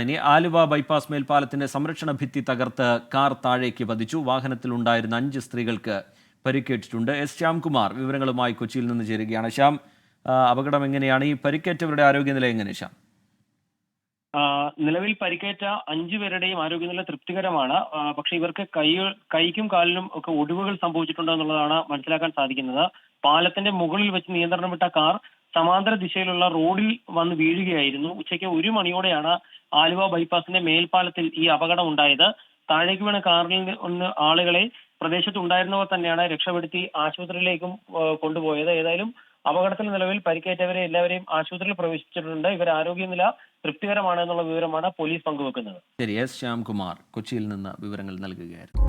ഇനി ആലുവ ബൈപ്പാസ് മേൽപ്പാലത്തിന്റെ സംരക്ഷണ ഭിത്തി തകർത്ത് കാർ താഴേക്ക് പതിച്ചു. വാഹനത്തിലുണ്ടായിരുന്ന 5 സ്ത്രീകൾക്ക് പരിക്കേറ്റിട്ടുണ്ട്. എസ് ശ്യാംകുമാർ വിവരങ്ങളുമായി കൊച്ചിയിൽ നിന്ന് ചേരുകയാണ്. ശ്യാം, അപകടം എങ്ങനെയാണ്? ഈ പരിക്കേറ്റവരുടെ ആരോഗ്യനില എങ്ങനെ ശ്യാം? നിലവിൽ പരിക്കേറ്റ 5 പേരുടെയും ആരോഗ്യനില തൃപ്തികരമാണ്. പക്ഷെ ഇവർക്ക് കൈക്കും കാലിനും ഒക്കെ ഒടിവുകൾ സംഭവിച്ചിട്ടുണ്ട് എന്നുള്ളതാണ് മനസ്സിലാക്കാൻ സാധിക്കുന്നത്. പാലത്തിന്റെ മുകളിൽ വെച്ച് നിയന്ത്രണം വിട്ട കാർ സമാന്തര ദിശയിലുള്ള റോഡിൽ വന്ന് വീഴുകയായിരുന്നു. ഉച്ചയ്ക്ക് 1 മണിയോടെയാണ് ആലുവ ബൈപ്പാസിന്റെ മേൽപ്പാലത്തിൽ ഈ അപകടം ഉണ്ടായത്. താഴേക്ക് വീണ കാറിൽ നിന്ന് ആളുകളെ പ്രദേശത്തുണ്ടായിരുന്നവർ തന്നെയാണ് രക്ഷപ്പെടുത്തി ആശുപത്രിയിലേക്കും കൊണ്ടുപോയത്. ഏതായാലും അപകടത്തിൽ നിലവിൽ പരിക്കേറ്റവരെ എല്ലാവരെയും ആശുപത്രിയിൽ പ്രവേശിച്ചിട്ടുണ്ട്. ഇവരുടെ ആരോഗ്യനില തൃപ്തികരമാണ് എന്നുള്ള വിവരമാണ് പോലീസ് പങ്കുവെക്കുന്നത്. ശരി, എസ് ശ്യാംകുമാർ കൊച്ചിയിൽ നിന്ന് വിവരങ്ങൾ നൽകുകയായിരുന്നു.